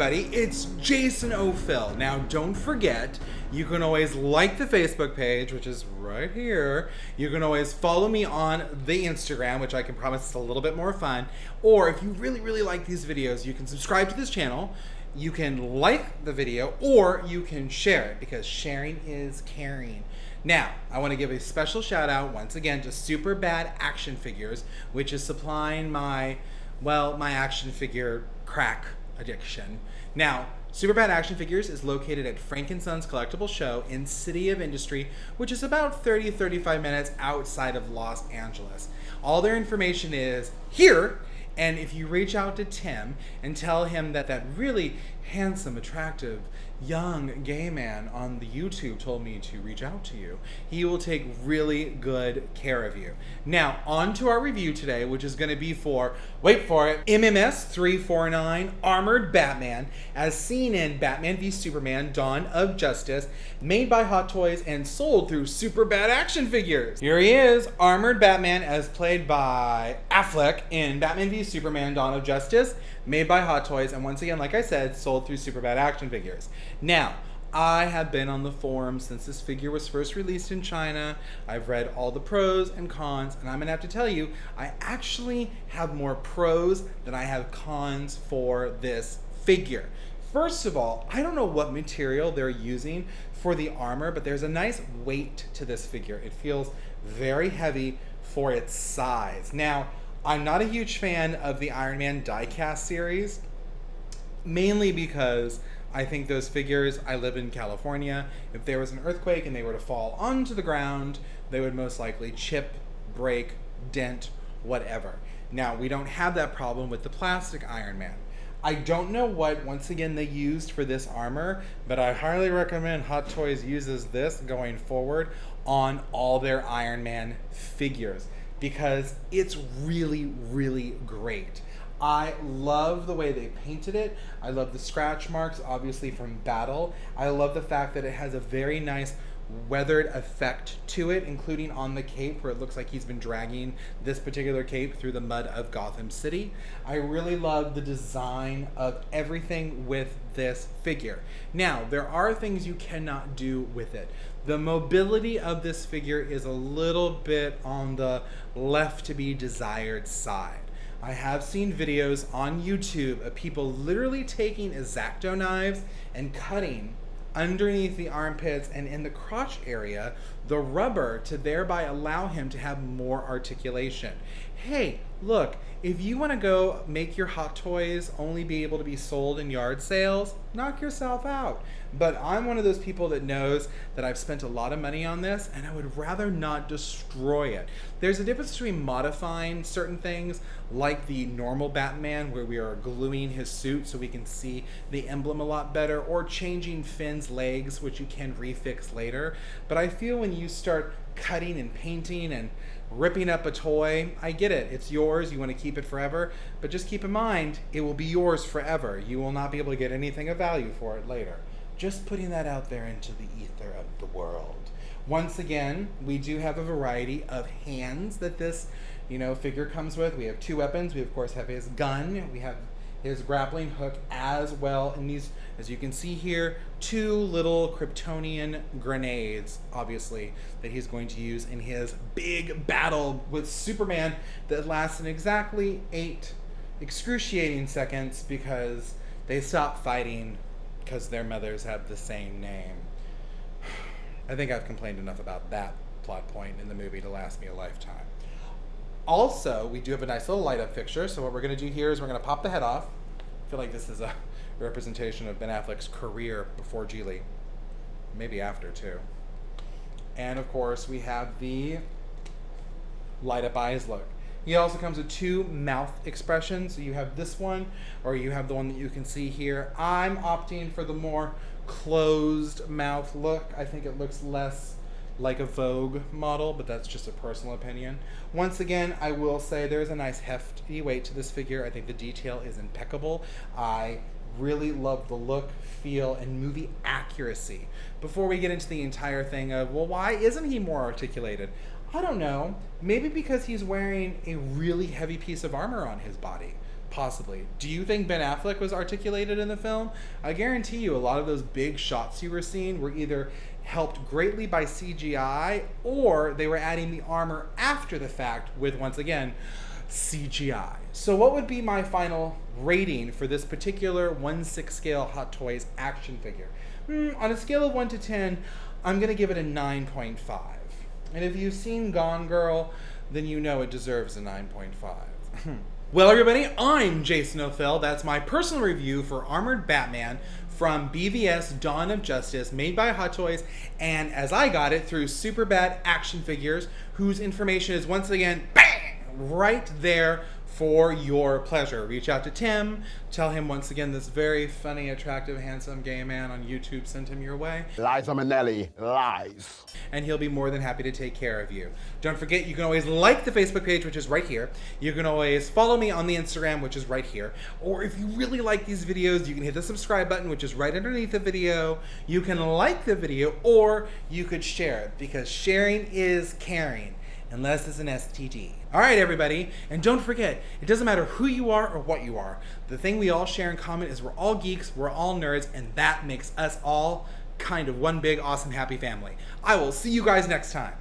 everybody, it's Jason O'Phil. Now don't forget, you can always like the Facebook page, which is right here. You can always follow me on the Instagram, which I can promise is a little bit more fun. Or if you really like these videos, you can subscribe to this channel, you can like the video, or you can share it, because sharing is caring. Now, I want to give a special shout out once again to SuperBadActionFigures, which is supplying my action figure crack addiction. Now, SuperBadActionFigures is located at Frank & Sons Collectible Show in City of Industry, which is about 30-35 minutes outside of Los Angeles. All their information is here, and if you reach out to Tim and tell him that that really handsome, attractive, young gay man on the YouTube told me to reach out to you, he will take really good care of you. Now, on to our review today, which is going to be for, wait for it, MMS 349 Armored Batman, as seen in Batman v Superman Dawn of Justice, made by Hot Toys and sold through SuperBadActionFigures. Here he is, Armored Batman, as played by Affleck in Batman v Superman Dawn of Justice, made by Hot Toys, and once again, like I said, sold through SuperBadActionFigures. Now, I have been on the forums since this figure was first released in China. I've read all the pros and cons, and I'm gonna have to tell you, I actually have more pros than I have cons for this figure. First of all, I don't know what material they're using for the armor, but there's a nice weight to this figure. It feels very heavy for its size. Now, I'm not a huge fan of the Iron Man die-cast series, mainly because I think those figures, I live in California, if there was an earthquake and they were to fall onto the ground, they would most likely chip, break, dent, whatever. Now, we don't have that problem with the plastic Iron Man. I don't know what, once again, they used for this armor, but I highly recommend Hot Toys uses this going forward on all their Iron Man figures, because it's really great. I love the way they painted it. I love the scratch marks, obviously from battle. I love the fact that it has a very nice weathered effect to it, including on the cape, where it looks like he's been dragging this particular cape through the mud of Gotham City. I really love the design of everything with this figure. Now, there are things you cannot do with it. The mobility of this figure is a little bit on the left to be desired side. I have seen videos on YouTube of people literally taking X-Acto knives and cutting underneath the armpits and in the crotch area the rubber to thereby allow him to have more articulation. Hey, look, if you want to go make your Hot Toys only be able to be sold in yard sales, knock yourself out. But I'm one of those people that knows that I've spent a lot of money on this and I would rather not destroy it. There's a difference between modifying certain things, like the normal Batman where we are gluing his suit so we can see the emblem a lot better, or changing Finn's legs, which you can refix later. But I feel when you start cutting and painting and ripping up a toy, I get it, it's yours, you want to keep it forever, but just keep in mind, it will be yours forever. You will not be able to get anything of value for it later. Just putting that out there into the ether of the world. Once again, we do have a variety of hands that this, figure comes with. We have two weapons. We of course have his gun. We have his grappling hook as well. And these, as you can see here, two little Kryptonian grenades, obviously, that he's going to use in his big battle with Superman that lasts in exactly 8 excruciating seconds because they stop fighting because their mothers have the same name. I think I've complained enough about that plot point in the movie to last me a lifetime. Also, we do have a nice little light up fixture, so what we're going to do here is we're going to pop the head off. I feel like this is a representation of Ben Affleck's career before Geely. Maybe after, too. And of course, we have the light up eyes look. He also comes with 2 mouth expressions. So you have this one, or you have the one that you can see here. I'm opting for the more closed mouth look. I think it looks less like a Vogue model, but that's just a personal opinion. Once again, I will say there's a nice hefty weight to this figure. I think the detail is impeccable. I really love the look, feel, and movie accuracy. Before we get into the entire thing of, well, why isn't he more articulated? I don't know. Maybe because he's wearing a really heavy piece of armor on his body. Possibly. Do you think Ben Affleck was articulated in the film? I guarantee you a lot of those big shots you were seeing were either helped greatly by CGI or they were adding the armor after the fact with, once again, CGI. So what would be my final rating for this particular 1/6 scale Hot Toys action figure? On a scale of 1 to 10, I'm going to give it a 9.5. And if you've seen Gone Girl, then you know it deserves a 9.5. Well, everybody, I'm Jason O'Fell. That's my personal review for Armored Batman from BVS Dawn of Justice, made by Hot Toys, and as I got it through SuperBadActionFigures, whose information is once again, bang, right there for your pleasure. Reach out to Tim, tell him once again this very funny, attractive, handsome gay man on YouTube sent him your way. Liza Minnelli, lies. And he'll be more than happy to take care of you. Don't forget, you can always like the Facebook page, which is right here. You can always follow me on the Instagram, which is right here. Or if you really like these videos, you can hit the subscribe button, which is right underneath the video. You can like the video, or you could share it, because sharing is caring. Unless it's an STD. All right, everybody, and don't forget, it doesn't matter who you are or what you are. The thing we all share in common is we're all geeks, we're all nerds, and that makes us all kind of one big, awesome, happy family. I will see you guys next time.